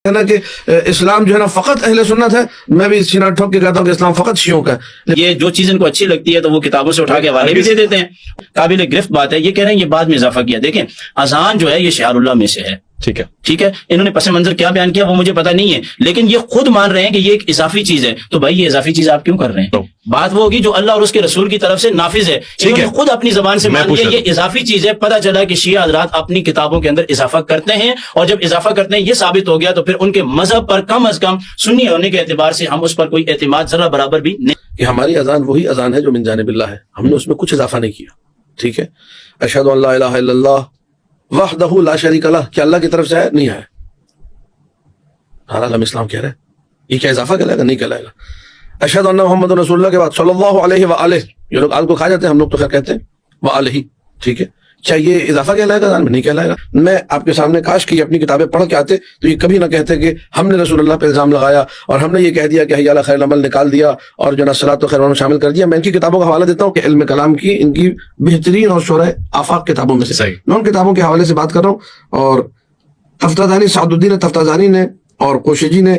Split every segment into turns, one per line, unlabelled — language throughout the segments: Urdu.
ہے نا کہ اسلام جو ہے نا فقط اہل سنت ہے، میں بھی سینہ ٹھوک کے کہتا ہوں کہ اسلام فقط شیعوں کا ہے۔
یہ جو چیز ان کو اچھی لگتی ہے تو وہ کتابوں سے اٹھا کے حوالے بھی دے دیتے ہیں۔ قابل گرفت بات ہے، یہ کہہ رہے ہیں یہ بعد میں اضافہ کیا۔ دیکھیں اذان جو ہے یہ شعار اللہ میں سے ہے، ٹھیک ہے، انہوں نے پس منظر کیا بیان کیا وہ مجھے پتہ نہیں ہے، لیکن یہ خود مان رہے ہیں کہ یہ ایک اضافی چیز ہے۔ تو بھائی یہ اضافی چیز آپ کیوں کر رہے ہیں؟ بات وہ ہوگی جو اللہ اور اس کے رسول کی طرف سے نافذ ہے، انہوں نے خود اپنی زبان سے مان لیا یہ اضافی چیز ہے۔ پتہ چلا کہ شیعہ حضرات اپنی کتابوں کے اندر اضافہ کرتے ہیں، اور جب اضافہ کرتے ہیں یہ ثابت ہو گیا تو پھر ان کے مذہب پر کم از کم سنی ہونے کے اعتبار سے ہم اس پر کوئی اعتماد ذرہ برابر بھی نہیں۔
کہ ہماری اذان وہی اذان ہے جو من جانب اللہ ہے، ہم نے اس میں کچھ اضافہ نہیں کیا، ٹھیک ہے۔ اشہد ان لا الہ الا اللہ وحدہ لا شریک لہ، کہ اللہ کی طرف سے ہے نہیں ہے، ہر عالم اسلام کہہ رہے ہیں، یہ کیا اضافہ کہلائے گا؟ نہیں کہلائے گا۔ اشہد ان محمد رسول اللہ کے بعد صلی اللہ علیہ وآلہ، یہ لوگ آل کو کھا جاتے ہیں، ہم لوگ تو خیر کہتے ہیں وآلہ، ٹھیک ہے۔ کیا یہ اضافہ کہلائے گا؟ نہیں کہلائے گا۔ میں آپ کے سامنے کاش کہ یہ اپنی کتابیں پڑھ کے آتے تو یہ کبھی نہ کہتے کہ ہم نے رسول اللہ پہ الزام لگایا اور ہم نے یہ کہہ دیا کہ حی علی خیر العمل نکال دیا اور جو صلاۃ و خیر العمل شامل کر دیا۔ میں ان کی کتابوں کا حوالہ دیتا ہوں کہ علم کلام کی ان کی بہترین اور شرح آفاق کتابوں میں سے، میں ان کتابوں کے حوالے سے بات کر رہا ہوں۔ اور تفتازانی سعد الدین تفتازانی نے اور کوشجی نے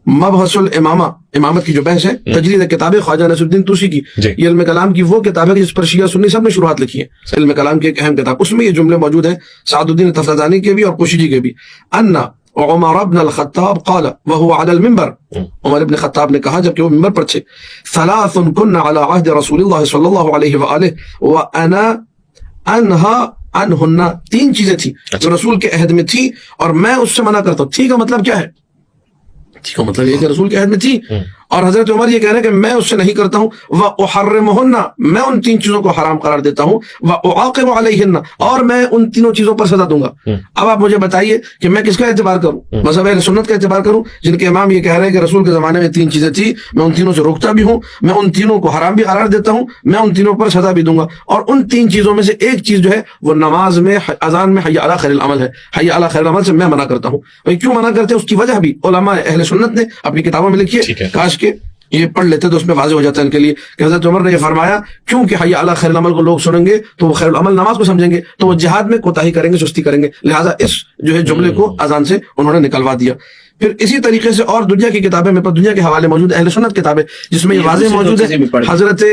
مبحث الامامہ، امامت کی جو بحث ہے، تجرید کتاب خواجہ نصر الدین طوسی کی، یہ علم کلام کی وہ کتاب ہے جس پر شیعہ سنی سب نے شروعات لکھی ہے۔ علم کلام کی ایک اہم کتاب، اس میں یہ جملے موجود ہیں سعد الدین تفتازانی کے بھی اور کوشجی کے بھی۔ ان عمر بن الخطاب قال وهو على المنبر، عمر ابن خطاب نے کہا جبکہ وہ منبر پر تھے، ثلاث كن على عهد رسول الله صلی اللہ علیہ وآلہ وانا انهى عنهن، تین چیزیں تھیں جو رسول کے عہد میں تھی اور میں اس سے منع کرتا ہوں۔ ٹھیک ہے، مطلب کیا ہے؟ ٹھیک ہے، مطلب یہ کہ رسول کے عہد میں تھی اور حضرت عمر یہ کہہ رہے ہیں کہ میں اس سے نہیں کرتا ہوں، وَأُحَرِّمُهُنَّ، میں ان تین چیزوں کو حرام قرار دیتا ہوں، وَأُعَاقِبُ عَلَيْهِنَّ، اور میں ان تینوں چیزوں پر سزا دوں گا۔ اب آپ مجھے بتائیے کہ میں کس کا اعتبار کروں؟ مذہب اہل سنت کا اعتبار کروں جن کے امام یہ کہہ رہے ہیں کہ رسول کے زمانے میں تین چیزیں تھیں، میں ان تینوں سے روکتا بھی ہوں، میں ان تینوں کو حرام بھی قرار دیتا ہوں، میں ان تینوں پر سزا بھی دوں گا، اور ان تین چیزوں میں سے ایک چیز جو ہے وہ نماز میں اذان میں حی علی خیر العمل ہے، حی علی خیر العمل سے میں منع کرتا ہوں۔ بھائی کیوں منع کرتے ہیں؟ اس کی وجہ بھی علماء اہل سنت نے اپنی کتابوں میں لکھی ہے، کاش کے یہ پڑھ لیتے تو اس میں واضح ہو جاتا ہے ان کے لیے کہ حضرت عمر نے یہ فرمایا کیونکہ حی علی خیر العمل کو لوگ سنیں گے تو وہ خیر العمل نماز کو سمجھیں گے تو وہ جہاد میں کوتاہی کریں گے، سستی کریں گے، لہٰذا اس جو ہے جملے کو اذان سے انہوں نے نکلوا دیا۔ پھر اسی طریقے سے اور دنیا کی کتابیں میں دنیا کے حوالے موجود اہل سنت کتابیں جس میں یہ واضح موجود ہے۔ حضرت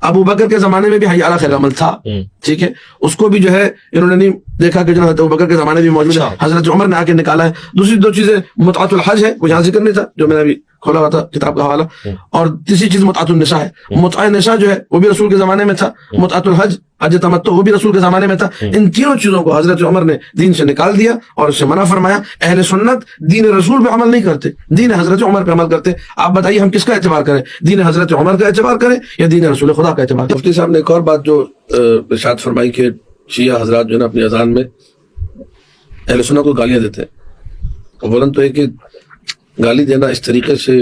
ابو بکر کے زمانے میں بھی حی علی خیر العمل تھا، ٹھیک ہے، اس کو بھی جو ہے انہوں نے نہیں دیکھا کہ جو حضرت ابو بکر کے زمانے میں موجود ہے، حضرت عمر نے آ کے نکالا ہے۔ دوسری دو چیزیں متعۃ الحج ہے، وہ یہاں ذکر نہیں تھا جو میں نے ابھی کھولا ہوا تھا کتاب کا حوالہ، اور تیسری چیز متعۃ النساء ہے۔ متعہ النساء جو ہے وہ بھی رسول کے زمانے میں تھا، متعۃ الحج حج تمتع وہ بھی رسول کے زمانے میں تھا۔ ان تینوں چیزوں کو حضرت عمر نے دین سے نکال دیا اور اس سے منع فرمایا۔ اہل سنت دین رسول پہ عمل نہیں کرتے، دین حضرت عمر پہ عمل کرتے۔ آپ بتائیے ہم کس کا اعتبار کریں؟ دین حضرت عمر کا اعتبار کریں یا دین رسول خدا کا اعتبار؟ مفتی صاحب نے ایک اور بات جو ارشاد فرمائی کہ شیعہ حضرات جو ہے نا اپنی اذان میں اہل سنت کو گالیاں دیتے ہیں۔ بولن تو ہے کہ گالی دینا اس طریقے سے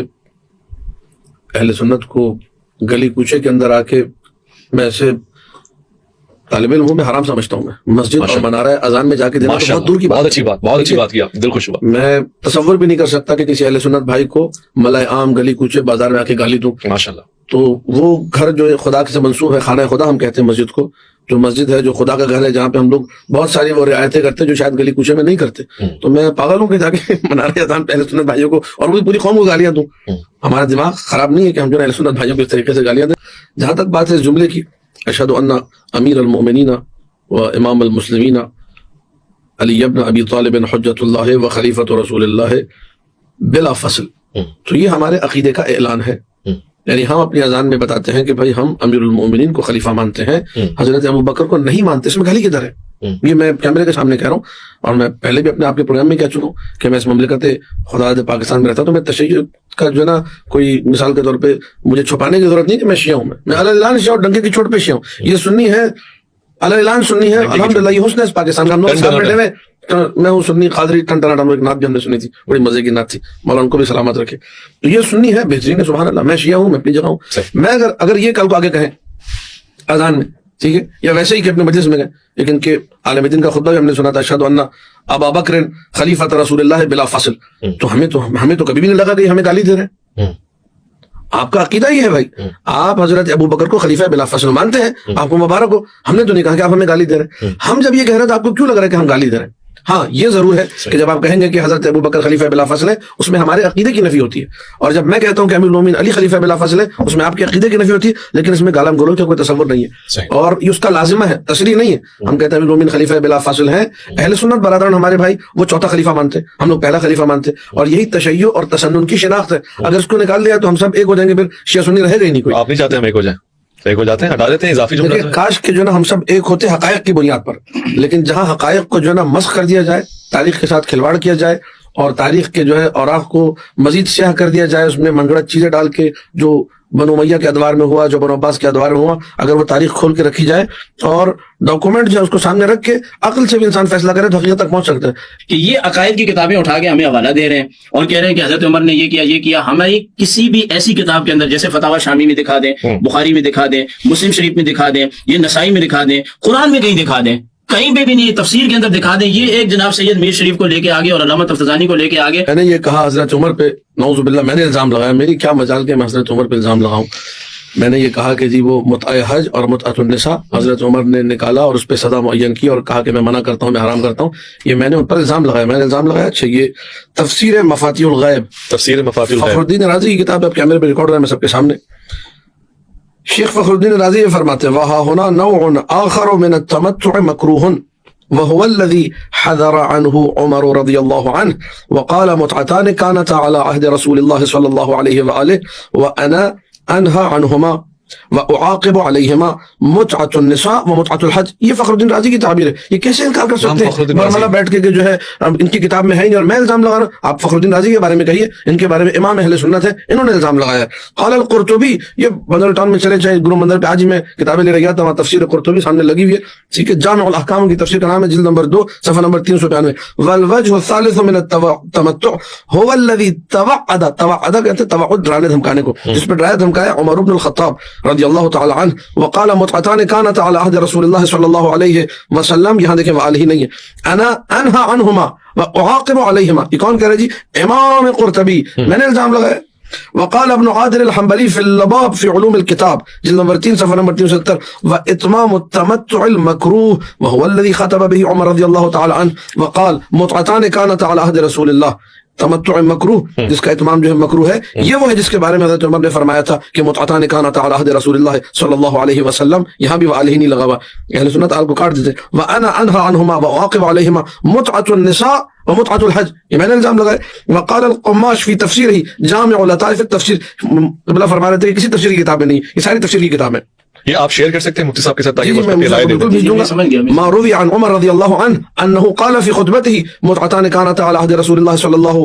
اہل سنت کو گلی کوچے کے اندر آ کے، میں ایسے طالب علم ہوں، میں حرام سمجھتا ہوں۔ میں مسجد اور منارہ اذان میں جا کے دینا بہت دور کی بات،
بہت اچھی بات، بہت اچھی بات کی آپ، دل خوش ہوا۔
میں تصور بھی نہیں کر سکتا کہ کسی اہل سنت بھائی کو ملائے عام گلی کوچے بازار میں آ کے گالی دوں۔
ماشاءاللہ،
تو وہ گھر جو خدا سے منسوب ہے، خانہ خدا ہم کہتے ہیں مسجد کو، جو مسجد ہے جو خدا کا گھر ہے جہاں پہ ہم لوگ بہت ساری وہ رعایتیں کرتے ہیں جو شاید گلی کوچے میں نہیں کرتے، تو میں پاگل ہوں کہ جا کے منارہ اذان پہ اہل سنت بھائیوں کو اور پوری قوم کو گالیاں دوں۔ ہمارا دماغ خراب نہیں ہے کہ ہم جو اہل سنت بھائیوں کو اس طریقے سے گالیاں دیں۔ جہاں تک بات ہے اس جملے کی، اشہد ان امیر المؤمنین و امام المسلمین علی ابن ابی طالب حجۃ اللہ و خلیفۃ رسول اللہ بلا فصل، تو یہ ہمارے عقیدے کا اعلان ہے۔ یعنی ہم اپنی اذان میں بتاتے ہیں کہ بھائی ہم امیر المؤمنین کو خلیفہ مانتے ہیں، حضرت ابو بکر کو نہیں مانتے۔ اس میں گالی کدھر ہے؟ یہ میں کیمرے کے سامنے کہہ رہا ہوں، اور میں پہلے بھی اپنے آپ کے پروگرام میں کہہ چکا ہوں کہ میں اس مملکت خدا پاکستان میں رہتا ہوں، تو میں تشیع کا جو ہے نا کوئی مثال کے طور پہ مجھے چھپانے کی ضرورت نہیں کہ میں شیعہ ہوں، میں علی اعلان شیعہ اور ڈنکے کی چوٹ پہ شیعہ ہوں۔ یہ سنی ہے، علی اعلان سنی ہے، الحمدللہ یہ حسن ہے اس پاکستان کا۔ ہم لوگ ساتھ بیٹھے ہوئے، میں ہوں سنی قادری ٹن ٹن ٹن، ایک نعت بھی ہم نے سنی تھی، بڑی مزے کی نعت تھی، مولانا کو بھی سلامت رکھے۔ تو یہ سنی ہے، بہترین ہے، سبحان اللہ۔ میں شیعہ ہوں، میں اپنی جگہ ہوں۔ میں اگر یہ کل کو آگے کہیں اذان میں، ٹھیک ہے، یا ویسے ہی کہ اپنے مجلس میں گئے، لیکن کہ عالم دین کا خطبہ بھی ہم نے سنا تھا، اشہد ان ابا بکر خلیفۃ رسول اللہ بلا فصل، تو ہمیں تو کبھی بھی نہیں لگا کہ ہمیں گالی دے رہے ہیں۔ آپ کا عقیدہ یہ ہے بھائی، آپ حضرت ابو بکر کو خلیفہ بلا فصل مانتے ہیں، آپ کو مبارک ہو، ہم نے تو نہیں کہا کہ آپ ہمیں گالی دے رہے ہیں۔ ہم جب یہ کہہ رہے ہیں تو آپ کو کیوں لگ رہا ہے کہ ہم گالی دے رہے ہیں؟ ہاں یہ ضرور ہے کہ جب آپ کہیں گے کہ حضرت ابو بکر خلیفہ بلا فصل ہے اس میں ہمارے عقیدے کی نفی ہوتی ہے، اور جب میں کہتا ہوں کہ امیر المومنین علی خلیفہ بلا فصل ہے اس میں آپ کے عقیدے کی نفی ہوتی ہے، لیکن اس میں گالم گلوچ کا کوئی تصور نہیں ہے اور یہ اس کا لازمہ ہے، تشریح نہیں ہے۔ ہم کہتے ہیں امیر المومنین خلیفہ بلا فصل ہیں، اہل سنت برادران ہمارے بھائی وہ چوتھا خلیفہ مانتے ہیں، ہم لوگ پہلا خلیفہ مانتے ہیں، اور یہی تشیع اور تسنن کی شناخت ہے۔ اگر اس کو نکال دیا تو ہم سب ایک ہو جائیں گے، پھر شیعہ سنی رہے گا ہی نہیں کوئی۔
آپ نہیں چاہتے ہم ایک ہو جائیں؟ ایک ہو جاتے ہیں، ہٹا دیتے ہیں اضافی جملہ۔
کاش کہ جو ہے نا ہم سب ایک ہوتے حقائق کی بنیاد پر، لیکن جہاں حقائق کو جو ہے نا مسخ کر دیا جائے، تاریخ کے ساتھ کھلواڑ کیا جائے اور تاریخ کے جو ہے اوراق کو مزید سیاہ کر دیا جائے، اس میں منگڑت چیزیں ڈال کے جو بنو امیہ کے ادوار میں ہوا، جو بنو عباس کے ادوار میں ہوا، اگر وہ تاریخ کھول کے رکھی جائے اور ڈاکومنٹ جو ہے اس کو سامنے رکھ کے عقل سے بھی انسان فیصلہ کرے تو حقیقت تک پہنچ سکتا ہے۔
کہ یہ عقائد کی کتابیں اٹھا کے ہمیں حوالہ دے رہے ہیں اور کہہ رہے ہیں کہ حضرت عمر نے یہ کیا۔ ہماری کسی بھی ایسی کتاب کے اندر جیسے فتاوی شامی میں دکھا دیں، بخاری میں دکھا دیں، مسلم شریف میں دکھا دیں، یہ نسائی میں دکھا دیں، قرآن میں کہیں دکھا دیں، کہیں پہ بھی نہیں، تفسیر کے اندر دکھا دیں۔ یہ ایک جناب سید میر شریف کو لے کے آگے اور علامہ تفتزانی کو لے کے آگے
میں نے یہ کہا حضرت عمر پہ، نعوذ باللہ میں نے الزام لگایا، میری کیا مجال کہ میں حضرت عمر پہ الزام لگاؤں۔ میں نے یہ کہا کہ جی وہ متع حج اور متعۃ النساء حضرت عمر نے نکالا اور اس پہ سزا معین کی اور کہا کہ میں منع کرتا ہوں، میں حرام کرتا ہوں، یہ میں نے ان پر الزام لگایا۔ میں نے الزام لگایا اچھا یہ تفسیر مفاتیح الغیب،
تفسیر مفاتیح
فخر
الغیب،
الدین رازی کی کتاب ہے، اب کیمرے پہ ریکارڈ ہے میں سب کے سامنے۔ شیخ فخر الدین رازی یہ فرماتے ہیں وہا ہونا نوع آخر من التمتع مکروہ وهو الذي حذر عنه عمر رضي الله عنه وقال متعتان كانتا على عهد رسول الله صلى الله عليه وآله وأنا أنهى عنهما وأعاقب عليهما متعة النساء ومتعة الحج۔ یہ فخر الدین رازی کی تعبیر ہے، یہ کیسے انکار کر سکتے ہیں؟ برملا بیٹھ کے کہ جو ہے ان کی کتاب میں ہے نہیں اور میں الزام لگا رہا ہوں۔ آپ فخر الدین رازی کے بارے میں کہیے، ان کے بارے میں امام اہل سنت ہے، انہوں نے الزام لگایا۔ قال القرطبی، یہ بندر ٹاؤن میں چلے جائیں، گرو مندر پہ آج ہی میں کتابیں لے رہا تھا، وہاں تفسیر قرطبی سامنے لگی ہوئی ہے، ٹھیک ہے، جامع الاحکام کی تفسیر کا نام ہے، جلد نمبر 2 صفحہ نمبر 392۔ والوجه الثالث من التمتع هو الذي توعد کہتے ہیں توعد، ڈرانے دھمکانے کو، جس پہ ڈرایا دھمکایا عمر بن الخطاب رضی اللہ تعالی عنہ۔ وقال متعتان كانت على عهد رسول الله صلی اللہ علیہ وسلم، یہاں دیکھیں وآلہ نہیں ہے، انا انہا عنہما واعاقب علیہما، یہ کون کہہ رہے جی؟ امام قرطبی، میں نے الزام لگایا۔ وقال ابن عادل الحنبلی فی اللباب فی علوم الكتاب جلد نمبر 3 صفحہ نمبر 370 واتمام التمتع المکروہ وهو الذي خطب به عمر رضی اللہ تعالی عنہ وقال متعتان كانت على عهد رسول اللہ، تمتع مکروہ جس کا اتمام جو ہے مکروہ ہے، یہ وہ ہے جس کے بارے میں حضرت عمر نے فرمایا تھا کہ متعتان كانتا على عهد رسول اللہ صلی اللہ علیہ وسلم، یہاں بھی وآلہ نہیں لگا ہوا، اہل سنت آل کو کاٹ دیتے۔ وانا انهى عنهما واعاقب عليهما متعة النساء ومتعة الحج، یہ میں نے الزام لگایا۔ وقال القماش فی تفسیرہ جامع لطائف التفسیر، قبلہ فرما رہے تھے کہ کسی تفسیر کی کتاب میں نہیں، یہ ساری تفسیر کی کتاب ہے۔
یہ آپ شیئر کر سکتے ہیں مفتی صاحب کے ساتھ تاکہ
جی
وہ
میں
اپنی رائے دے
بالکل
دیں۔
بھیج دوں گا۔ ما روی عن عمر رضی اللہ عنہ انه قال في خطبته متعتان كانتا على عهد رسول الله صلی اللہ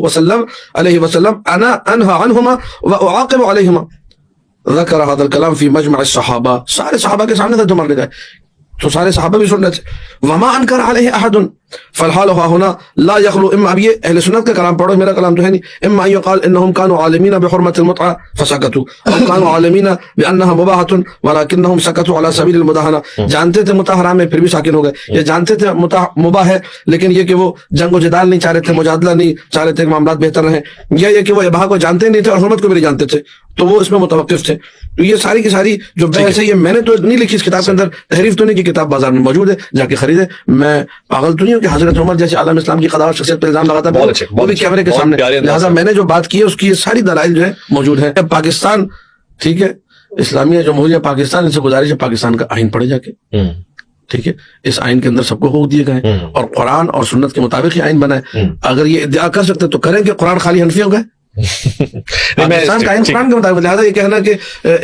علیہ وسلم انا انهى عنهما واعاقب عليهما، ذکر هذا الكلام في مجمع الصحابہ، سارے صحابہ کے سامنے تھا عمر نے کہا تو سارے صحابہ بھی سن رہے تھے۔ وما انکر علیہ احد فالحال هنا لا يخلو، اما اب یہ اہل سنت کا کلام پڑھو، میرا کلام تو ہے نہیں، اما ان يقال انهم كانوا عالمين بحرمة المتعة فسكتوا او كانوا عالمين بانها مباحة ولكنهم سكتوا على سبيل المداهنة، جانتے تھے متع حرام ہے پھر بھی ساکن ہو گئے، یا جانتے تھے متع مباح ہے لیکن یہ کہ وہ جنگ و جدال نہیں چاہ رہے تھے، مجادلہ نہیں چاہ رہے تھے کہ معاملات بہتر رہیں، یا یہ کہ وہ اباحہ کو جانتے نہیں تھے اور حرمت کو بھی نہیں جانتے تھے تو وہ اس میں متوقف تھے۔ تو یہ ساری کی ساری جو بحث ہے یہ میں نے تو نہیں لکھی اس کتاب کے اندر، تحریف تو نہیں کی، کتاب بازار میں موجود ہے، جا کے خریدے۔ میں پاگل تو نہیں ہوں کہ حضرت عمر جیسے عالم اسلام کی قضاوت شخصیت پہ الزام لگاتا ہے وہ بھی کیمرے کے سامنے، لہٰذا میں نے جو بات کی ہے اس کی یہ ساری دلائل جو ہے موجود ہے۔ پاکستان ٹھیک ہے، اسلامیہ جمہوریہ پاکستان، ان سے گزارش ہے پاکستان کا آئین پڑھے جا کے، ٹھیک ہے، اس آئین کے اندر سب کو حقوق دیے گئے ہیں اور قرآن اور سنت کے مطابق یہ آئین بنا ہے۔ اگر یہ ادعا کر سکتے تو کریں کہ قرآن خالی حنفی ہو گئے، پاکستان کا آئین قرآن کے مطابق، لہٰذا یہ کہنا کہ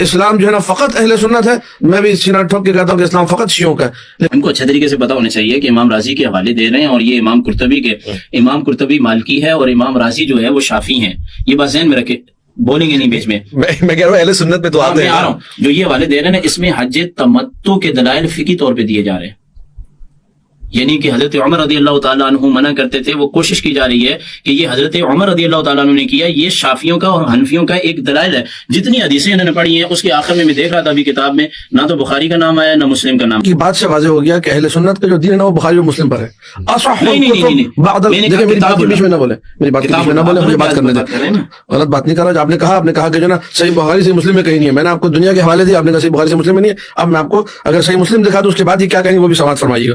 اسلام جو ہے نا فقط اہل سنت ہے، میں بھی سینہ ٹھوک کے کہتا ہوں کہ اسلام فقط شیعوں کا ہے۔
ان کو اچھے طریقے سے پتا ہونا چاہیے کہ امام راضی کے حوالے دے رہے ہیں اور یہ امام قرطبی کے، امام قرطبی مالکی ہے اور امام راضی جو ہے وہ شافعی ہیں، یہ بات ذہن میں رکھے، بولیں گے نہیں بیچ میں۔
میں کہہ رہا ہوں اہل سنت میں تو آتے
میں آ رہا ہوں، جو یہ حوالے دے رہے ہیں اس میں حج تمتع کے دلائل فقہی طور پہ دیے جا رہے ہیں، یعنی کہ حضرت عمر رضی اللہ تعالیٰ عنہ منع کرتے تھے، وہ کوشش کی جا رہی ہے کہ یہ حضرت عمر رضی اللہ تعالیٰ عنہ نے کیا، یہ شافیوں کا اور حنفیوں کا ایک دلائل ہے۔ جتنی حدیثیں انہوں نے پڑھی ہیں اس کے آخر میں دیکھ رہا تھا ابھی کتاب میں، نہ تو بخاری کا نام آیا نہ مسلم کا نام۔
کی بات سے واضح ہو گیا کہ اہل سنت کا جو دین ہے نا وہ بخاری اور مسلم پر ہے۔ میری بات کے بیچ میں نہ بولے، میری بات کے بیچ میں نہ بولے، مجھے بات کرنے دیں، غلط بات نہیں کر رہا۔ آپ نے کہا کہ جو نا صحیح بخاری سے مسلم میں کہیں نہیں ہے، میں نے آپ کو دنیا کے حوالے دیا، آپ نے کہا صحیح بخاری سے مسلم میں نہیں ہے، اب میں آپ کو اگر صحیح مسلم دکھا تو اس کے بعد یہ کیا کہیں گے وہ بھی سماعت فرمائیے گا۔